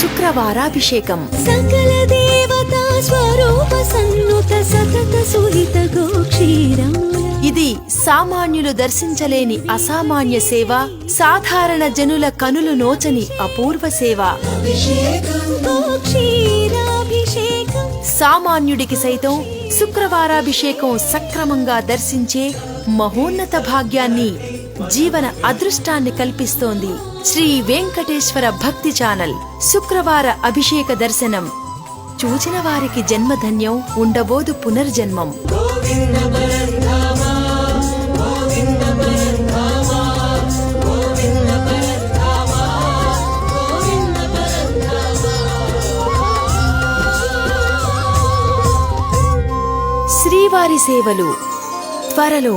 శుక్రవారాభిషేకం. సకల దేవతా స్వరూప సన్నుత సతత సుహిత గోక్షీరం. ఇది సామాన్యులు దర్శించలేని అసామాన్య సేవ, సాధారణ జనుల కనులు నోచని అపూర్వ సేవ. సామాన్యుడికి సైతం శుక్రవారాభిషేకం సక్రమంగా దర్శించే మహోన్నత భాగ్యాన్ని, జీవన అదృష్టాన్ని కల్పిస్తోంది శ్రీ వెంకటేశ్వర భక్తి ఛానల్. శుక్రవార అభిషేక దర్శనం చూచిన వారికి జన్మధన్యం, ఉండబోదు పునర్జన్మం. శ్రీవారి సేవలు త్వరలో.